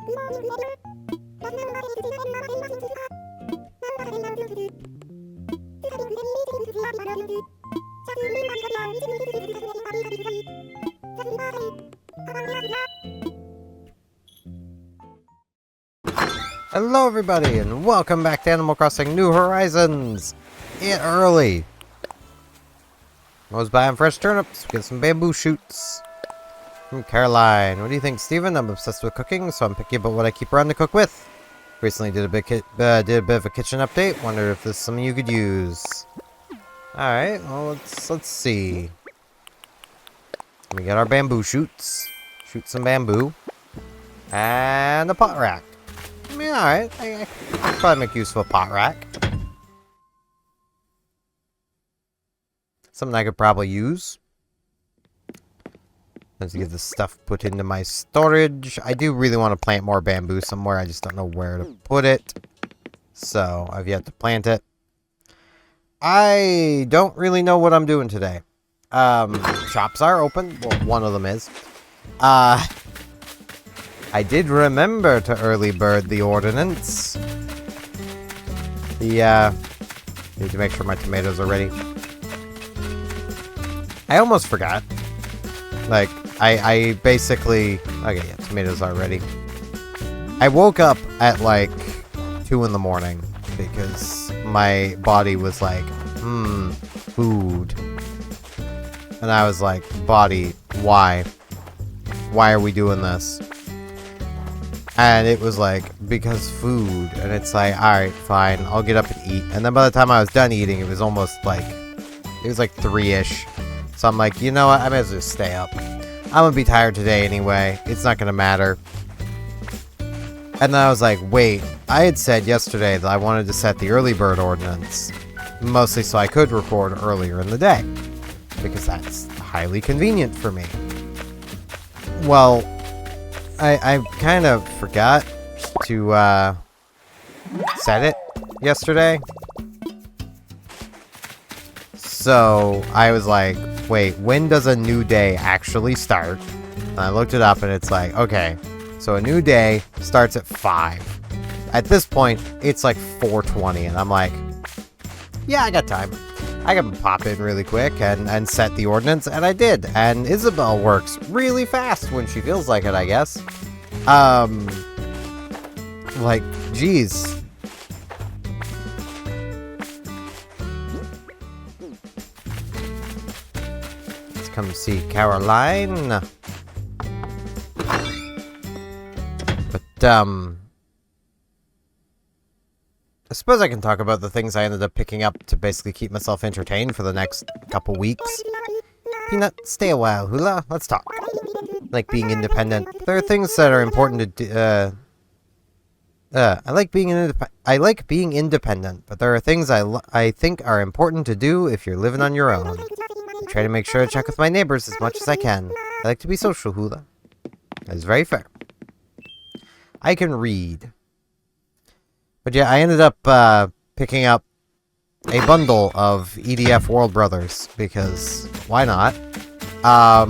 Hello everybody, and welcome back to Animal Crossing New Horizons! Early! I was buying fresh turnips, get some bamboo shoots. From Caroline. What do you think, Steven? I'm obsessed with cooking, so I'm picky about what I keep around to cook with. Recently did a bit of a kitchen update. Wonder if this is something you could use. Alright, well let's see. We got our bamboo shoots. Shoot some bamboo. And a pot rack. I mean, alright. I could probably make use of a pot rack. Something I could probably use. Let's get this stuff put into my storage. I do really want to plant more bamboo somewhere. I just don't know where to put it. So, I've yet to plant it. I don't really know what I'm doing today. Shops are open. Well, one of them is. I did remember to early bird the ordinance. Need to make sure my tomatoes are ready. I almost forgot. Like, I basically... Okay, yeah, tomatoes are ready. I woke up at, like, 2 in the morning because my body was like, food. And I was like, body, why? Why are we doing this? And it was like, because food. And it's like, alright, fine, I'll get up and eat. And then by the time I was done eating, it was almost like, it was like 3-ish. So I'm like, you know what, I may as well just stay up. I'm gonna be tired today anyway. It's not gonna matter. And then I was like, wait, I had said yesterday that I wanted to set the early bird ordinance. Mostly so I could record earlier in the day. Because that's highly convenient for me. Well, I kind of forgot to set it yesterday. So I was like, wait, when does a new day actually start? And I looked it up and it's like, okay, so a new day starts at 5. At this point, it's like 4:20 and I'm like, yeah, I got time. I can pop in really quick and set the ordinance, and I did. And Isabelle works really fast when she feels like it, I guess. Like, geez. Let's come see Caroline. But, I suppose I can talk about the things I ended up picking up to basically keep myself entertained for the next couple weeks. Peanut, stay a while, Hula. Let's talk. Like being independent. There are things that are important to do. I like being independent, but there are things I think are important to do if you're living on your own. I try to make sure to check with my neighbors as much as I can. I like to be social, Hula. That's very fair. I can read. But yeah, I ended up picking up a bundle of EDF World Brothers, because why not? I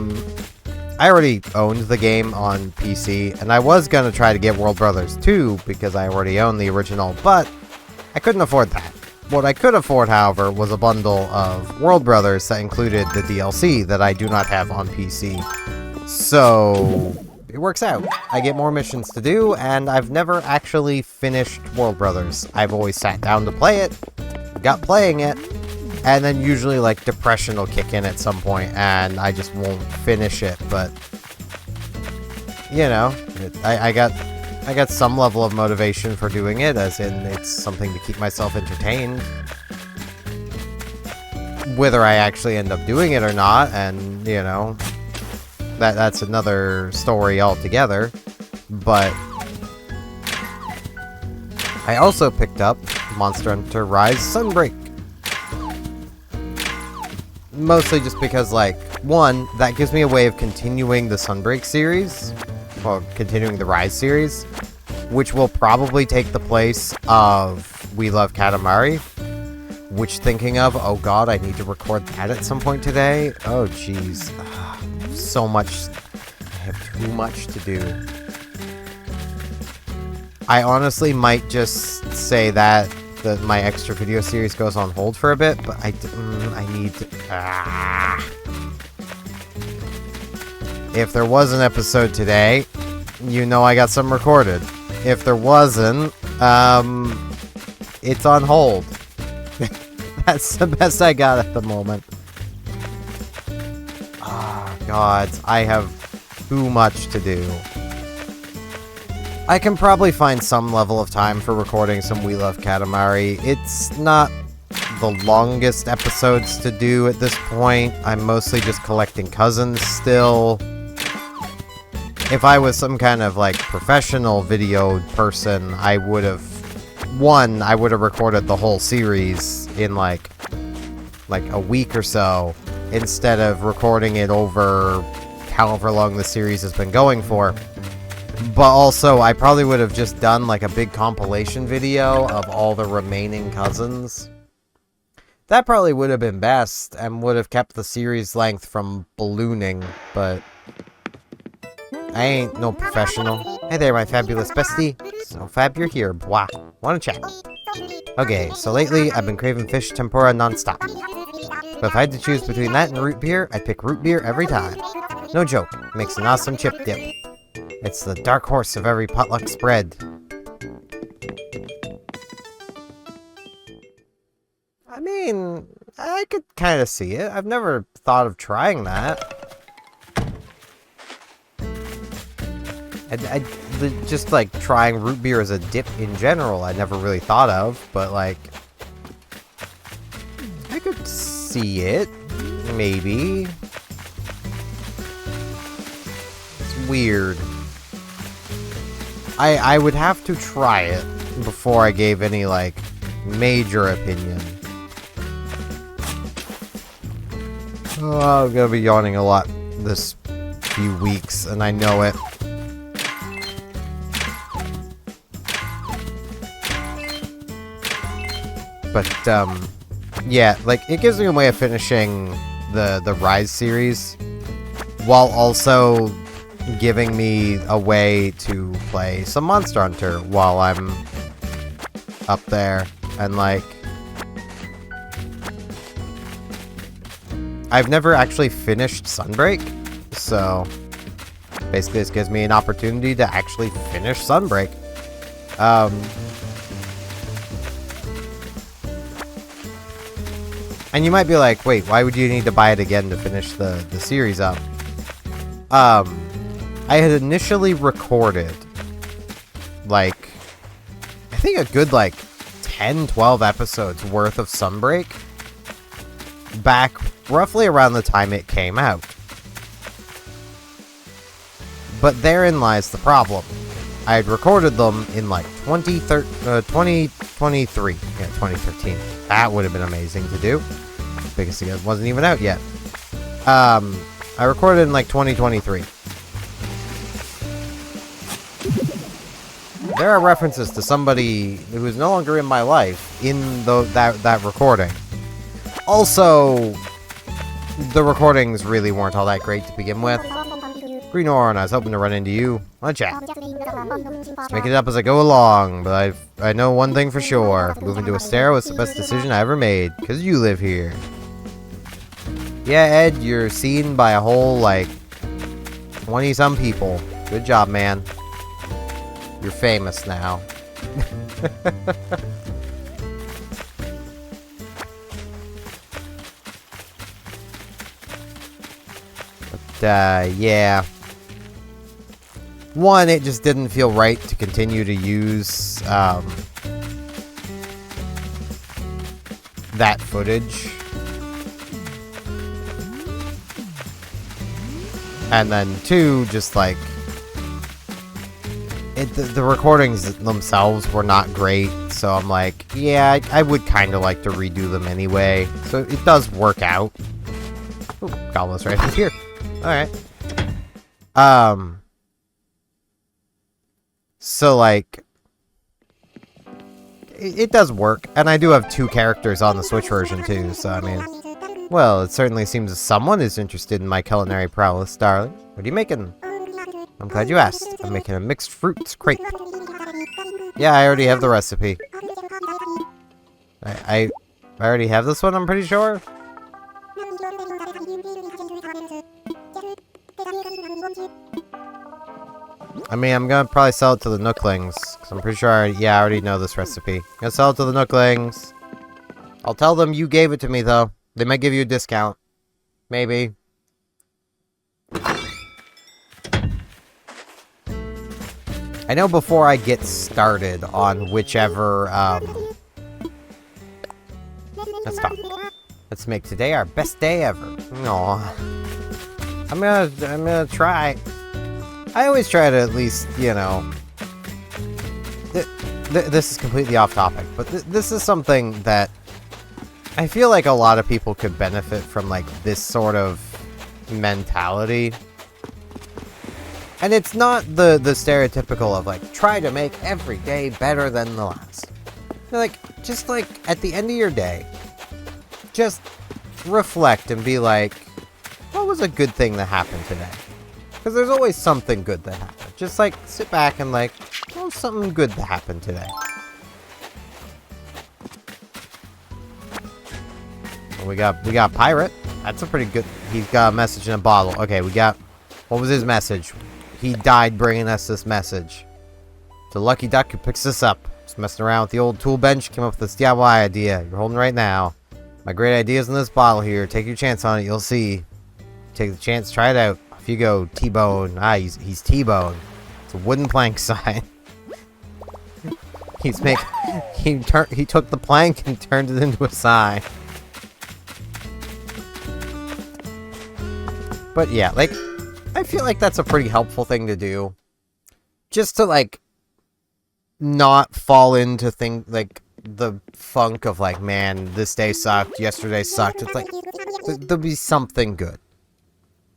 already owned the game on PC, and I was going to try to get World Brothers 2, because I already own the original, but I couldn't afford that. What I could afford, however, was a bundle of World Brothers that included the DLC that I do not have on PC. So it works out. I get more missions to do, and I've never actually finished World Brothers. I've always sat down to play it, got playing it, and then usually, like, depression will kick in at some point, and I just won't finish it, but, you know, I got some level of motivation for doing it, as in it's something to keep myself entertained. Whether I actually end up doing it or not, and, you know, that's another story altogether, but I also picked up Monster Hunter Rise Sunbreak. Mostly just because, like, one, that gives me a way of continuing the Sunbreak series, well, continuing the Rise series, which will probably take the place of We Love Katamari, which, thinking of, oh god, I need to record that at some point today. Oh jeez. So much. I have too much to do. I honestly might just say that my extra video series goes on hold for a bit, but I need to... If there was an episode today, you know I got some recorded. If there wasn't, it's on hold. That's the best I got at the moment. Oh, God, I have too much to do. I can probably find some level of time for recording some We Love Katamari. It's not the longest episodes to do at this point. I'm mostly just collecting cousins still. If I was some kind of, like, professional video person, I would have... I would have recorded the whole series in, like a week or so, instead of recording it over however long the series has been going for. But also, I probably would have just done, like, a big compilation video of all the remaining cousins. That probably would have been best, and would have kept the series length from ballooning, but... I ain't no professional. Hey there, my fabulous bestie. So fab you're here, bwah. Wanna chat? Okay, so lately, I've been craving fish tempura non-stop. But if I had to choose between that and root beer, I'd pick root beer every time. No joke, it makes an awesome chip dip. It's the dark horse of every potluck spread. I mean, I could kind of see it. I've never thought of trying that. Just, like, trying root beer as a dip in general, I never really thought of, but, like... I could see it. Maybe. It's weird. I would have to try it before I gave any, like, major opinion. Oh, I'm gonna be yawning a lot this few weeks, and I know it. But, yeah, like, it gives me a way of finishing the Rise series, while also giving me a way to play some Monster Hunter while I'm up there, and, like, I've never actually finished Sunbreak, so basically this gives me an opportunity to actually finish Sunbreak. And you might be like, wait, why would you need to buy it again to finish the series up? I had initially recorded, like, I think a good, like, 10, 12 episodes worth of Sunbreak back roughly around the time it came out. But therein lies the problem. I had recorded them in, like, 2023. Yeah, 2013. That would have been amazing to do. Because it wasn't even out yet. I recorded in, like, 2023. There are references to somebody who is no longer in my life in that recording. Also, the recordings really weren't all that great to begin with. Green Oran, I was hoping to run into you on a chat. Just making it up as I go along, but I know one thing for sure. Moving to Astera was the best decision I ever made, because you live here. Yeah, Ed, you're seen by a whole, like, 20-some people. Good job, man. You're famous now. But, yeah. One, it just didn't feel right to continue to use, that footage. And then two, just like, the recordings themselves were not great, so I'm like, yeah, I would kind of like to redo them anyway. So it does work out. Ooh, Goblin's right here. Alright. So, like, it does work, and I do have 2 characters on the Switch version too, so I mean... Well, it certainly seems someone is interested in my culinary prowess, darling. What are you making? I'm glad you asked. I'm making a mixed fruits crepe. Yeah, I already have the recipe. I already have this one, I'm pretty sure. I mean, I'm gonna probably sell it to the Nooklings, because I'm pretty sure I already know this recipe. I'm gonna sell it to the Nooklings. I'll tell them you gave it to me, though. They might give you a discount. Maybe. I know before I get started on whichever, let's talk. Let's make today our best day ever. No. I'm gonna try. I always try to at least, you know... This is completely off topic, but this is something that I feel like a lot of people could benefit from, like, this sort of mentality. And it's not the stereotypical of, like, try to make every day better than the last. Like, just, like, at the end of your day, just reflect and be like, what was a good thing that happened today? Because there's always something good that happened. Just, like, sit back and, like, what was something good that happened today? Well, we got Pirate. That's a pretty good... He's got a message in a bottle. Okay, we got... What was his message? He died bringing us this message. To Lucky Duck who picks this up. Just messing around with the old tool bench. Came up with this DIY idea. You're holding right now. My great idea's in this bottle here. Take your chance on it. You'll see. Take the chance. Try it out. Off you go. T-Bone. Ah, he's T-Bone. It's a wooden plank sign. He took the plank and turned it into a sign. But yeah, like, I feel like that's a pretty helpful thing to do. Just to, like, not fall into like, the funk of, like, man, this day sucked, yesterday sucked. It's like, there'll be something good.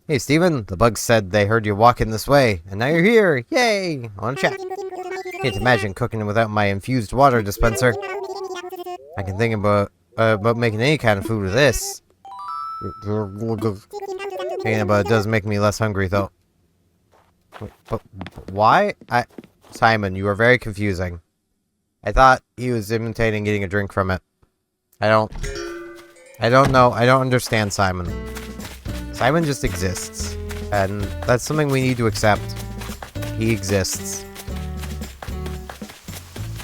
Hey, Steven, the bugs said they heard you walking this way, and now you're here. Yay! I want to chat. Can't imagine cooking without my infused water dispenser. I can think about making any kind of food with this. Thinking about it does make me less hungry, though. But why? Simon, you are very confusing. I thought he was imitating getting a drink from it. I don't know. I don't understand Simon. Simon just exists. And that's something we need to accept. He exists.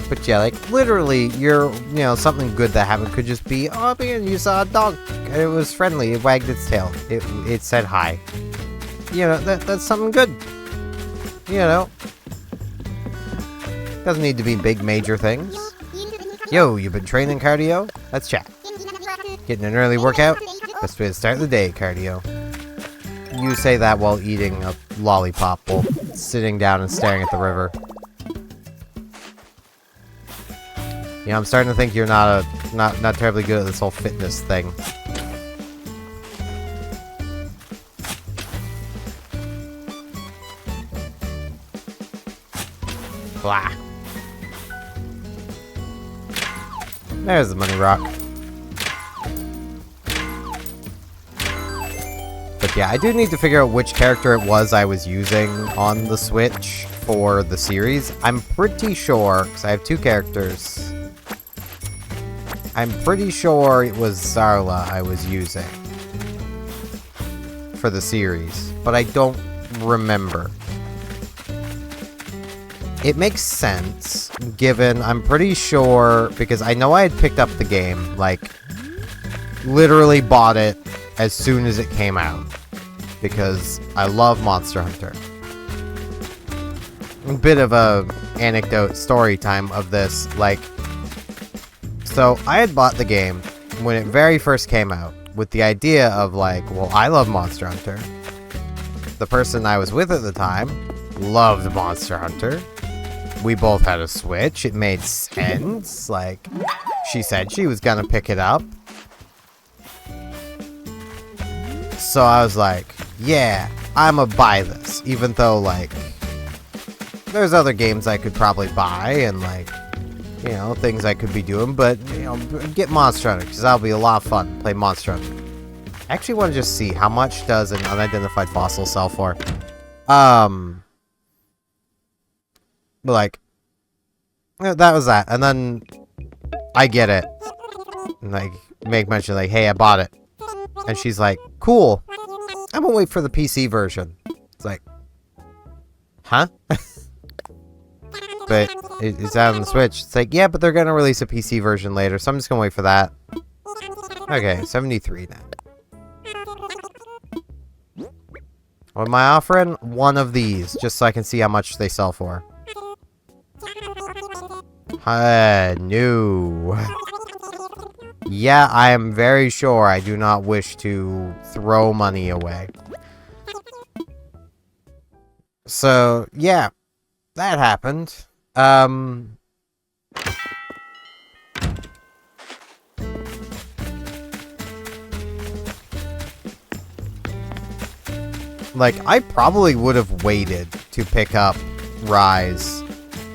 But yeah, like, literally, something good that happened could just be, oh man, you saw a dog. It was friendly. It wagged its tail. It said hi. You know, that's something good. You know. Doesn't need to be big, major things. Yo, you been training cardio? Let's chat. Getting an early workout? Best way to start the day, cardio. You say that while eating a lollipop while sitting down and staring at the river. You know, I'm starting to think you're not terribly good at this whole fitness thing. Blah. There's the money rock. But yeah, I do need to figure out which character it was I was using on the Switch for the series. I'm pretty sure, because I have two characters. I'm pretty sure it was Zarla I was using for the series, but I don't remember. It makes sense, given I'm pretty sure, because I know I had picked up the game, like, literally bought it as soon as it came out, because I love Monster Hunter. A bit of a anecdote story time of this, like, so I had bought the game when it very first came out with the idea of like, well, I love Monster Hunter. The person I was with at the time loved Monster Hunter. We both had a Switch. It made sense. Like, she said she was gonna pick it up. So I was like, yeah, I'ma buy this. Even though, like, there's other games I could probably buy and, like, you know, things I could be doing, but, you know, get Monster Hunter, because that'll be a lot of fun, play Monster Hunter. I actually want to just see, how much does an unidentified fossil sell for? Like, that was that. And then I get it. And, like, make mention, like, hey, I bought it. And she's like, cool. I'm gonna wait for the PC version. It's like, huh? But it's out on the Switch. It's like, yeah, but they're gonna release a PC version later, so I'm just gonna wait for that. Okay, 73 now. What am I offering? One of these, just so I can see how much they sell for. No. Yeah, I am very sure I do not wish to throw money away. So, yeah. That happened. Like, I probably would have waited to pick up Rise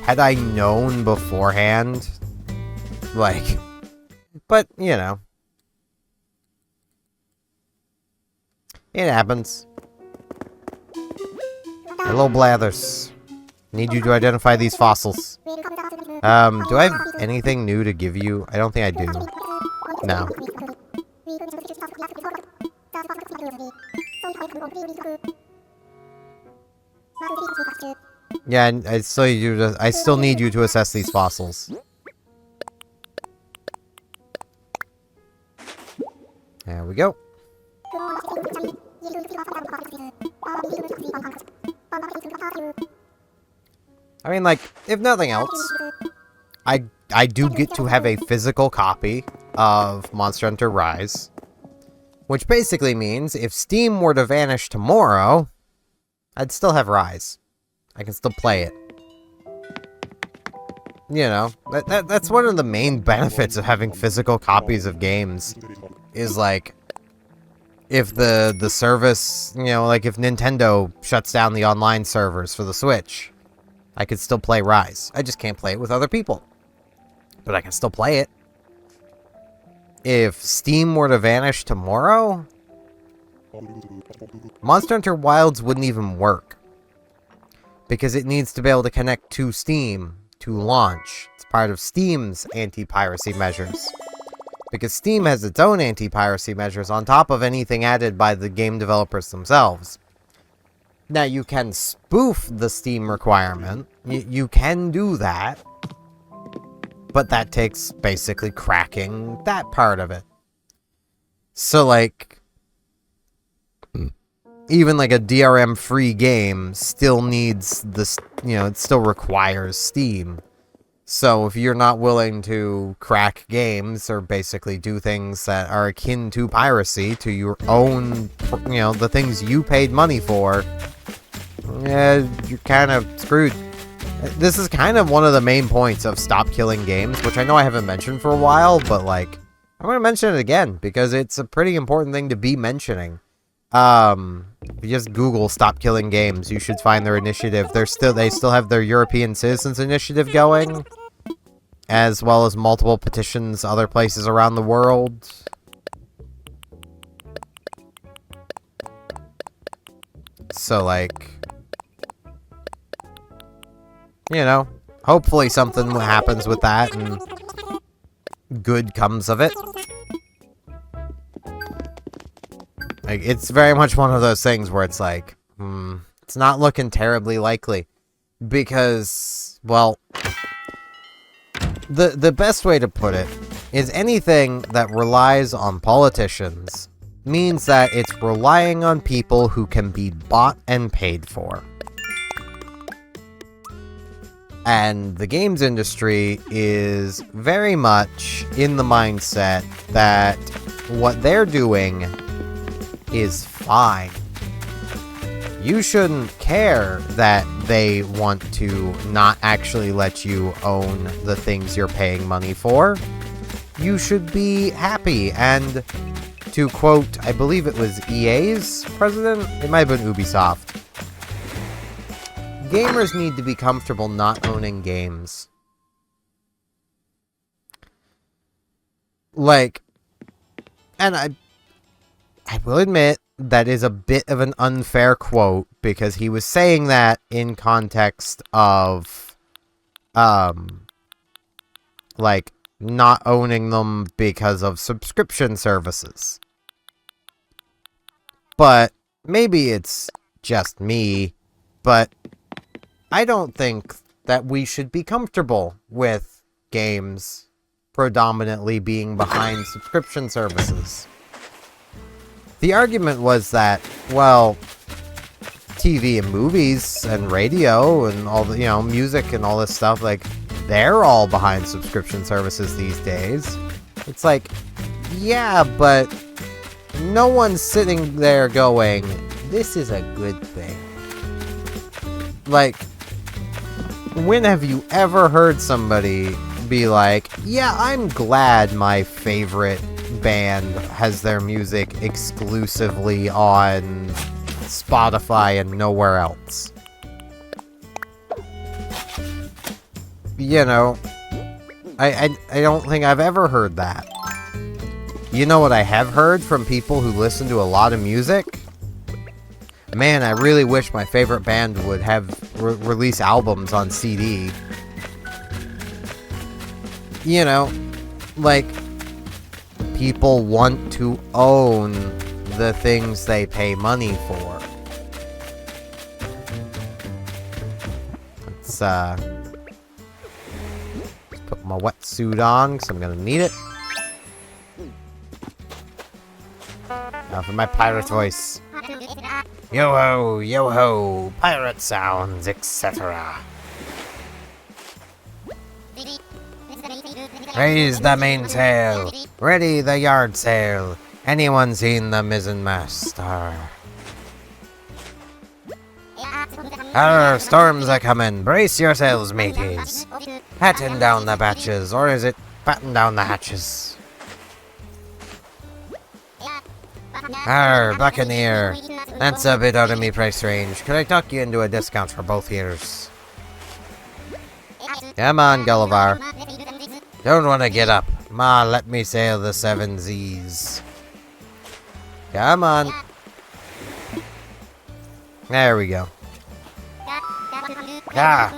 had I known beforehand. Like, but, you know. It happens. Hello, Blathers. Need you to identify these fossils. Do I have anything new to give you? I don't think I do. No. Yeah, I still need you to assess these fossils. There we go. I mean, like, if nothing else, I do get to have a physical copy of Monster Hunter Rise. Which basically means if Steam were to vanish tomorrow, I'd still have Rise. I can still play it. You know, that's one of the main benefits of having physical copies of games. Is like, if the service, you know, like if Nintendo shuts down the online servers for the Switch, I could still play Rise. I just can't play it with other people. But I can still play it. If Steam were to vanish tomorrow, Monster Hunter Wilds wouldn't even work. Because it needs to be able to connect to Steam to launch. It's part of Steam's anti-piracy measures. Because Steam has its own anti-piracy measures on top of anything added by the game developers themselves. Now, you can spoof the Steam requirement. You can do that. But that takes basically cracking that part of it. So, like, even like a DRM-free game still needs this, you know, it still requires Steam. So if you're not willing to crack games or basically do things that are akin to piracy, to your own, you know, the things you paid money for, yeah, you're kind of screwed. This is kind of one of the main points of Stop Killing Games, which I know I haven't mentioned for a while, but, like, I'm going to mention it again, because it's a pretty important thing to be mentioning. If you just Google Stop Killing Games, you should find their initiative. They still have their European Citizens Initiative going, as well as multiple petitions other places around the world. So, like, you know, hopefully something happens with that and good comes of it. Like, it's very much one of those things where it's like, it's not looking terribly likely. Because, well, the best way to put it is anything that relies on politicians means that it's relying on people who can be bought and paid for. And the games industry is very much in the mindset that what they're doing is fine. You shouldn't care that they want to not actually let you own the things you're paying money for. You should be happy. And to quote, I believe it was EA's president? It might have been Ubisoft. Gamers need to be comfortable not owning games. Like, and I will admit, that is a bit of an unfair quote, because he was saying that in context of, like, not owning them because of subscription services. But maybe it's just me, but I don't think that we should be comfortable with games predominantly being behind subscription services. The argument was that, well, TV and movies and radio and all the, music and all this stuff, like, they're all behind subscription services these days. It's like, yeah, but no one's sitting there going, this is a good thing. Like, when have you ever heard somebody be like, yeah, I'm glad my favorite band has their music exclusively on Spotify and nowhere else? I don't think I've ever heard that. You know what I have heard from people who listen to a lot of music? Man, I really wish my favorite band would have release albums on CD. Like, people want to own the things they pay money for. Let's put my wetsuit on, because I'm gonna need it. Now for my pirate voice. Yo-ho, yo-ho, pirate sounds, etc. Raise the mainsail, ready the yard sail. Anyone seen the mizzenmast? Arr, storms are coming, brace yourselves, mateys. Batten down the batches, or is it batten down the hatches? Arr, buccaneer. That's a bit out of me price range. Could I talk you into a discount for both ears? Come on, Gulliver. Don't want to get up. Ma, let me sail the 7 Z's. Come on. There we go. Ah,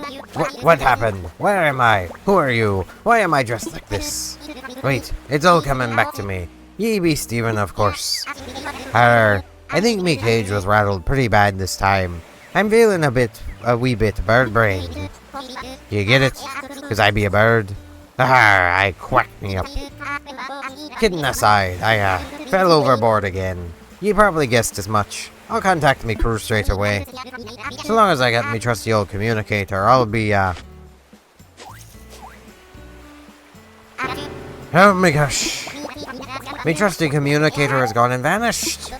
what happened? Where am I? Who are you? Why am I dressed like this? Wait, it's all coming back to me. Ye be Stephen, of course. Arr, I think me cage was rattled pretty bad this time. I'm feeling a wee bit bird-brained. You get it? 'Cause I be a bird? I quacked me up. Kidding aside, I fell overboard again. You probably guessed as much. I'll contact me crew straight away. So long as I got me trusty old communicator, I'll be, Oh my gosh. Me trusty communicator has gone and vanished.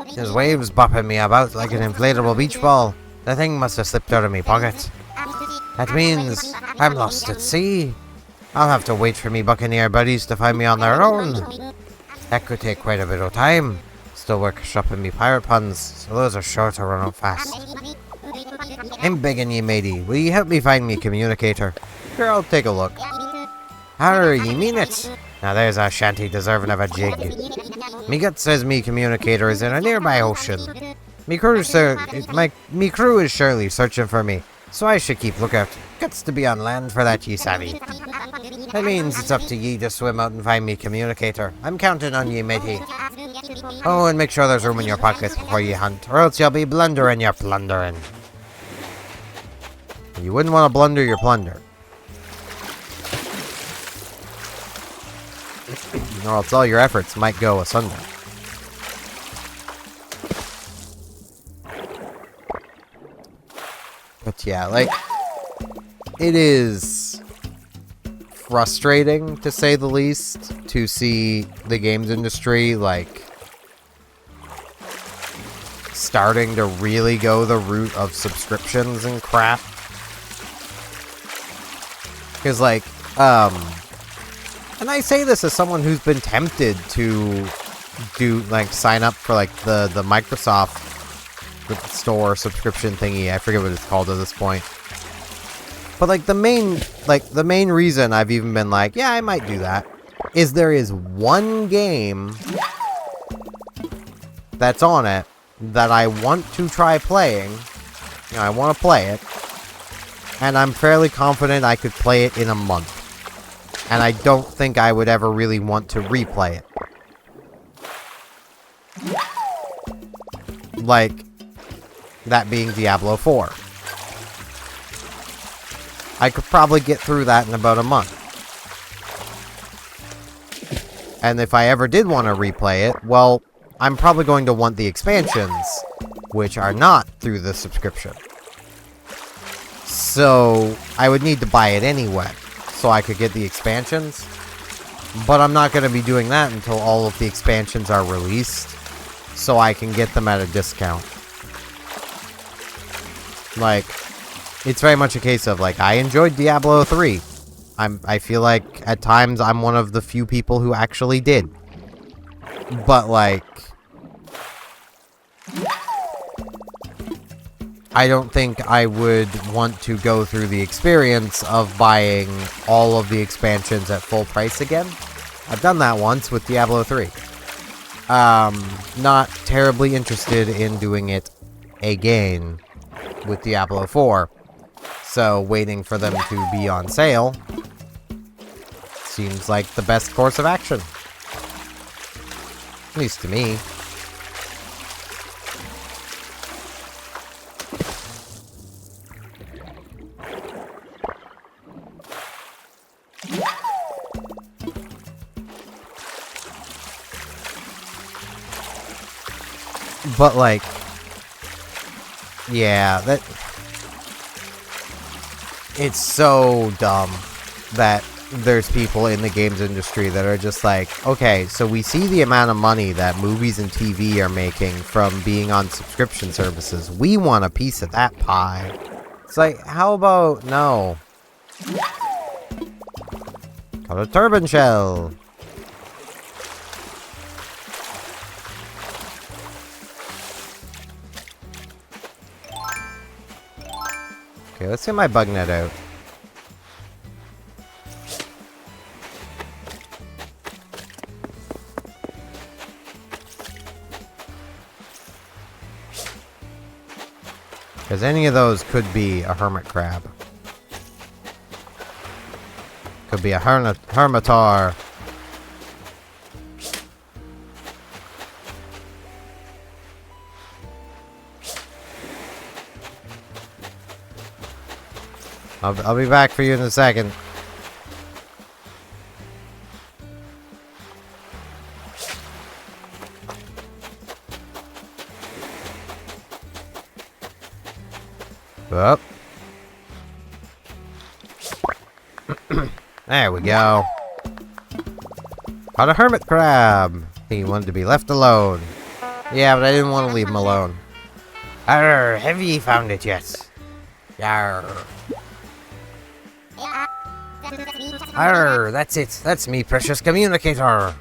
His waves bopping me about like an inflatable beach ball. The thing must have slipped out of me pocket. That means I'm lost at sea. I'll have to wait for me buccaneer buddies to find me on their own. That could take quite a bit of time. Still workshopping me pirate puns, so those are sure to run out fast. I'm begging ye, matey, will you help me find me communicator? Sure, I'll take a look. Arr, ye mean it? Now there's a shanty deserving of a jig. Me gut says me communicator is in a nearby ocean. Me crew is surely searching for me, so I should keep lookout. Guts to be on land for that, ye savvy. That means it's up to ye to swim out and find me communicator. I'm counting on ye, matey. Oh, and make sure there's room in your pockets before ye hunt, or else you'll be blundering your plundering. You wouldn't want to blunder your plunder. Or else all your efforts might go asunder. But yeah, like, it is frustrating, to say the least, to see the games industry, like, starting to really go the route of subscriptions and crap. Because, like, and I say this as someone who's been tempted to sign up for, like, the Microsoft Store subscription thingy. I forget what it's called at this point. But, like, the main reason I've even been like, yeah, I might do that, is there is one game that's on it that I want to try playing. You know, I want to play it. And I'm fairly confident I could play it in a month. And I don't think I would ever really want to replay it. Like, that being Diablo 4. I could probably get through that in about a month. And if I ever did want to replay it, well, I'm probably going to want the expansions, which are not through the subscription. So, I would need to buy it anyway, so I could get the expansions. But I'm not going to be doing that until all of the expansions are released, so I can get them at a discount. Like, it's very much a case of, like, I enjoyed Diablo 3. I feel like, at times, I'm one of the few people who actually did. But, like, I don't think I would want to go through the experience of buying all of the expansions at full price again. I've done that once with Diablo 3. Not terribly interested in doing it again with Diablo 4. So waiting for them to be on sale seems like the best course of action. At least to me. But, like, yeah, it's so dumb that there's people in the games industry that are just like, okay, so we see the amount of money that movies and TV are making from being on subscription services. We want a piece of that pie. It's like, how about no? Got a turban shell. Okay, let's get my bug net out. Because any of those could be a hermit crab. Could be a hermitar. I'll be back for you in a second. Up. There we go. Caught a hermit crab. He wanted to be left alone. Yeah, but I didn't want to leave him alone. Arr, have ye found it yet? Yarr. Arr, that's it. That's me, precious communicator.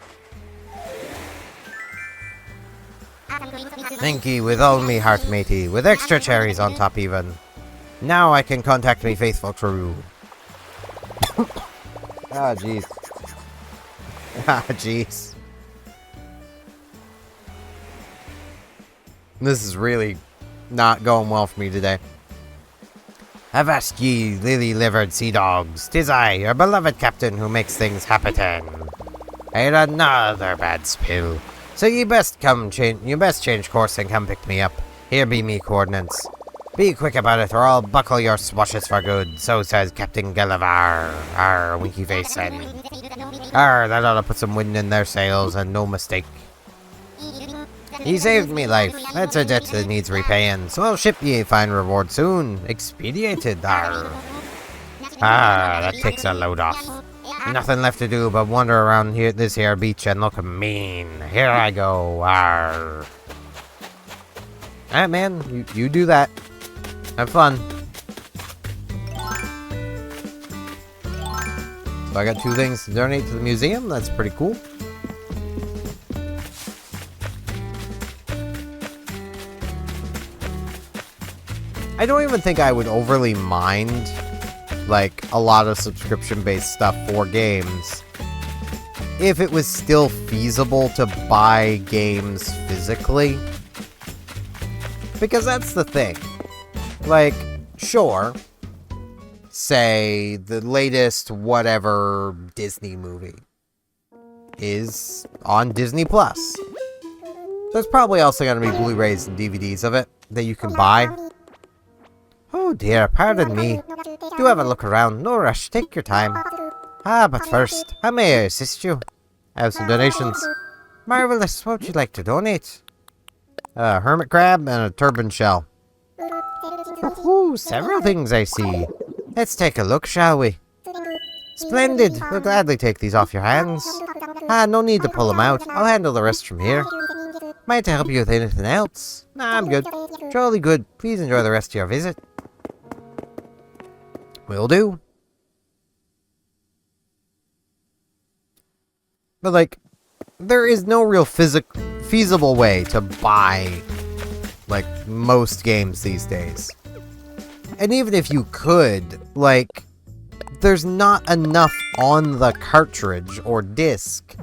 Thank ye with all me heart, matey, with extra cherries on top even. Now I can contact me faithful crew. Ah, jeez. Ah, jeez. This is really not going well for me today. Avast ye, lily-livered sea dogs. 'Tis I, your beloved captain, who makes things happen. I had another bad spill. So you best change course and come pick me up. Here be me coordinates. Be quick about it, or I'll buckle your swashes for good. So says Captain Gulliver. Arr, winky face and... Arr, that ought to put some wind in their sails, and no mistake. He saved me life. That's a debt that needs repaying, so I'll ship ye a fine reward soon. Expedited, arr. Ah, that takes a load off. Nothing left to do but wander around here, this here beach and look mean. Here I go, arr. Alright, man, you do that. Have fun. So I got 2 things to donate to the museum. That's pretty cool. I don't even think I would overly mind, like, a lot of subscription-based stuff for games if it was still feasible to buy games physically. Because that's the thing. Like, sure, say, the latest whatever Disney movie is on Disney Plus. There's probably also going to be Blu-rays and DVDs of it that you can buy. Oh dear, pardon me. Do have a look around. No rush, take your time. But first, how may I assist you? I have some donations. Marvelous, what would you like to donate? A hermit crab and a turban shell. Ooh, several things I see. Let's take a look, shall we? Splendid, we'll gladly take these off your hands. No need to pull them out. I'll handle the rest from here. Might I help you with anything else? Nah, I'm good. Jolly good. Please enjoy the rest of your visit. Will do. But, like, there is no real feasible way to buy, like, most games these days. And even if you could, like, there's not enough on the cartridge or disc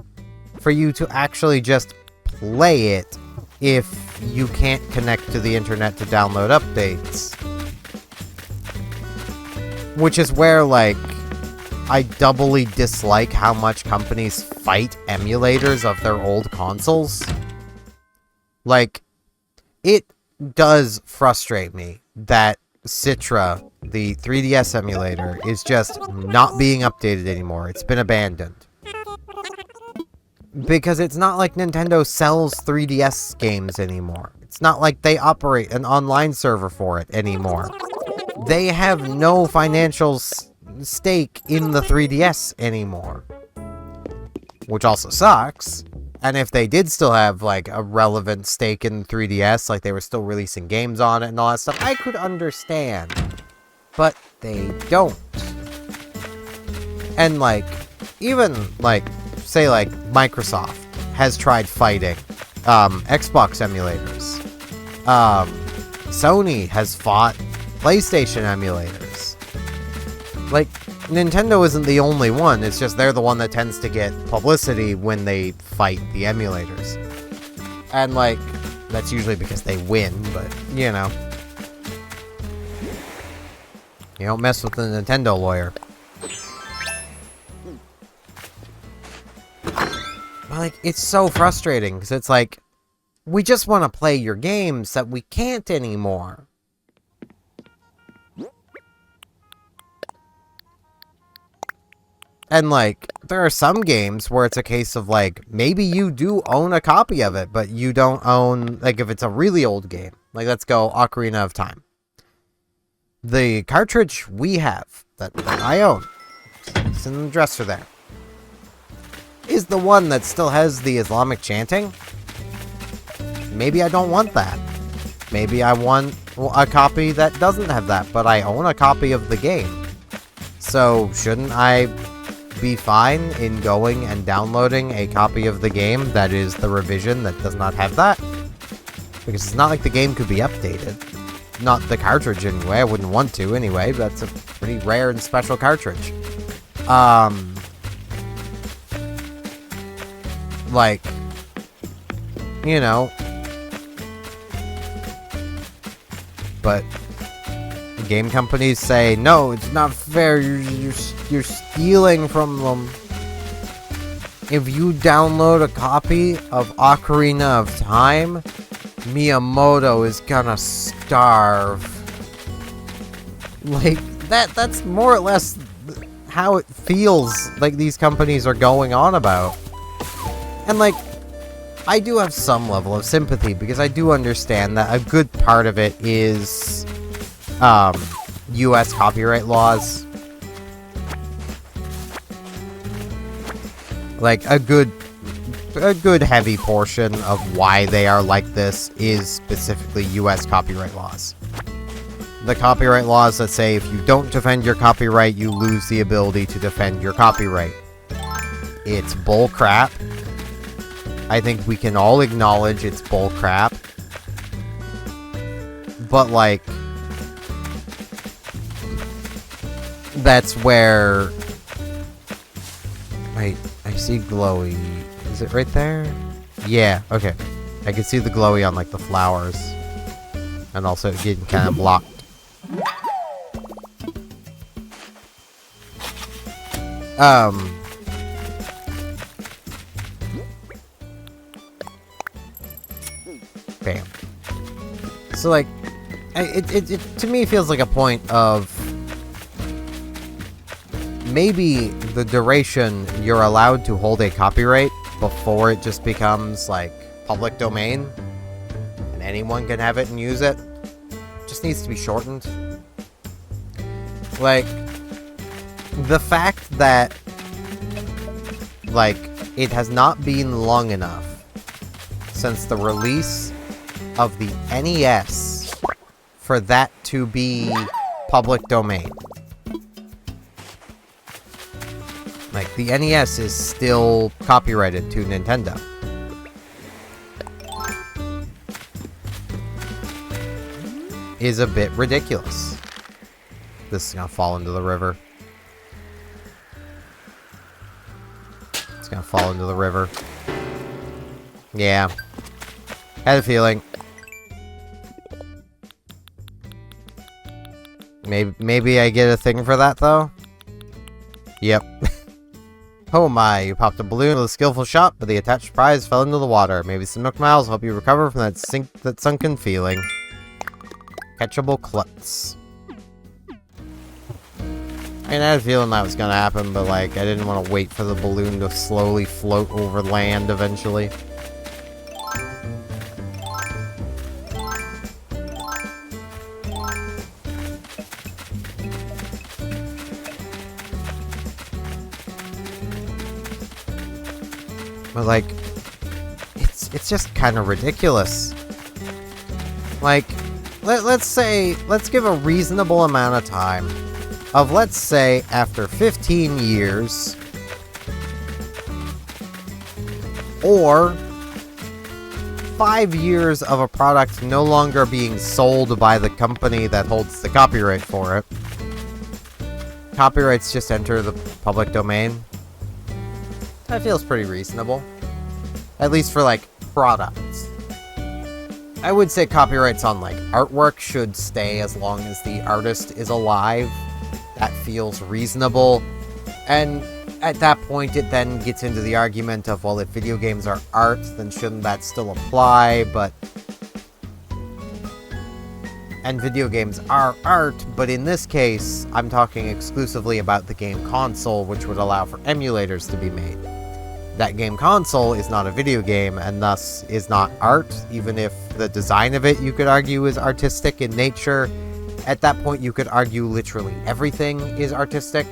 for you to actually just play it if you can't connect to the internet to download updates. Which is where, like, I doubly dislike how much companies fight emulators of their old consoles. Like, it does frustrate me that Citra, the 3DS emulator, is just not being updated anymore. It's been abandoned. Because it's not like Nintendo sells 3DS games anymore. It's not like they operate an online server for it anymore. They have no financial stake in the 3DS anymore. Which also sucks. And if they did still have, like, a relevant stake in 3DS, like they were still releasing games on it and all that stuff, I could understand. But they don't. And, like, even, like, say, like, Microsoft has tried fighting Xbox emulators. Sony has fought PlayStation emulators. Like, Nintendo isn't the only one, it's just they're the one that tends to get publicity when they fight the emulators. And, like, that's usually because they win, but, you know. You don't mess with the Nintendo lawyer. But, like, it's so frustrating, because it's like, we just want to play your games that we can't anymore. And, like, there are some games where it's a case of, like, maybe you do own a copy of it, but you don't own, like, if it's a really old game. Like, let's go Ocarina of Time. The cartridge we have, that I own, it's in the dresser there, is the one that still has the Islamic chanting. Maybe I don't want that. Maybe I want a copy that doesn't have that, but I own a copy of the game. So, shouldn't I be fine in going and downloading a copy of the game that is the revision that does not have that? Because it's not like the game could be updated. Not the cartridge anyway, I wouldn't want to anyway, but that's a pretty rare and special cartridge. Like, you know, but game companies say, no, it's not fair, you're stealing from them. If you download a copy of Ocarina of Time, Miyamoto is gonna starve. Like, that's more or less how it feels like these companies are going on about. And, like, I do have some level of sympathy, because I do understand that a good part of it is US copyright laws. Like, a good heavy portion of why they are like this is specifically US copyright laws. The copyright laws that say if you don't defend your copyright, you lose the ability to defend your copyright. It's bull crap. I think we can all acknowledge it's bull crap. But, like, that's where I see glowy. Is it right there? Yeah, okay. I can see the glowy on, like, the flowers. And also getting kind of blocked. Bam. So, like, it to me feels like a point of maybe the duration you're allowed to hold a copyright before it just becomes, like, public domain, and anyone can have it and use it, just needs to be shortened. Like, the fact that, like, it has not been long enough since the release of the NES for that to be public domain. Like, the NES is still copyrighted to Nintendo. Is a bit ridiculous. This is gonna fall into the river. It's gonna fall into the river. Yeah. Had a feeling. Maybe I get a thing for that, though? Yep. Oh my, you popped a balloon with a skillful shot, but the attached prize fell into the water. Maybe some Nook Miles will help you recover from that sunken feeling. Catchable klutz. I had a feeling that was gonna happen, but, like, I didn't want to wait for the balloon to slowly float over land eventually. But, like, it's just kind of ridiculous. Like, let's give a reasonable amount of time of, let's say, after 15 years, or 5 years of a product no longer being sold by the company that holds the copyright for it. Copyrights just enter the public domain. That feels pretty reasonable. At least for, like, products. I would say copyrights on, like, artwork should stay as long as the artist is alive. That feels reasonable. And at that point, it then gets into the argument of, well, if video games are art, then shouldn't that still apply? But... And video games are art, but in this case, I'm talking exclusively about the game console, which would allow for emulators to be made. That game console is not a video game, and thus is not art, even if the design of it, you could argue, is artistic in nature. At that point, you could argue literally everything is artistic.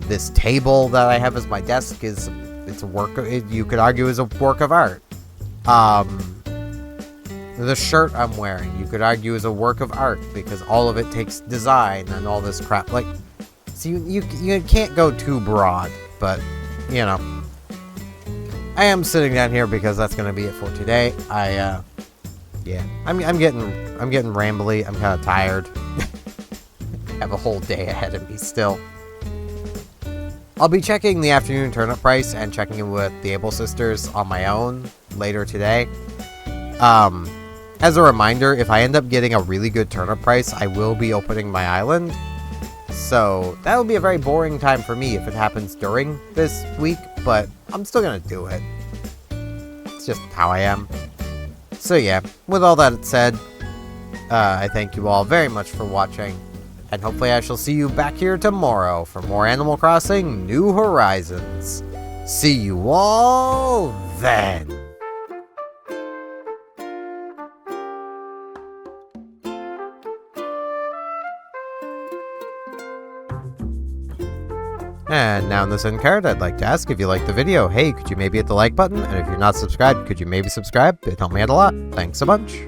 This table that I have as my desk it's a work of, you could argue is a work of art. The shirt I'm wearing, you could argue is a work of art, because all of it takes design and all this crap. Like, so you can't go too broad, but, you know. I am sitting down here because that's gonna be it for today. Yeah, I'm getting rambly. I'm kind of tired. Have a whole day ahead of me still. I'll be checking the afternoon turnip price and checking in with the Able Sisters on my own later today. As a reminder, if I end up getting a really good turnip price, I will be opening my island. So that'll be a very boring time for me if it happens during this week, but I'm still gonna do it. It's just how I am. So yeah, with all that said, I thank you all very much for watching, and hopefully I shall see you back here tomorrow for more Animal Crossing New Horizons. See you all then! And now in this end card, I'd like to ask if you liked the video, hey, could you maybe hit the like button? And if you're not subscribed, could you maybe subscribe? It'd help me out a lot. Thanks a bunch.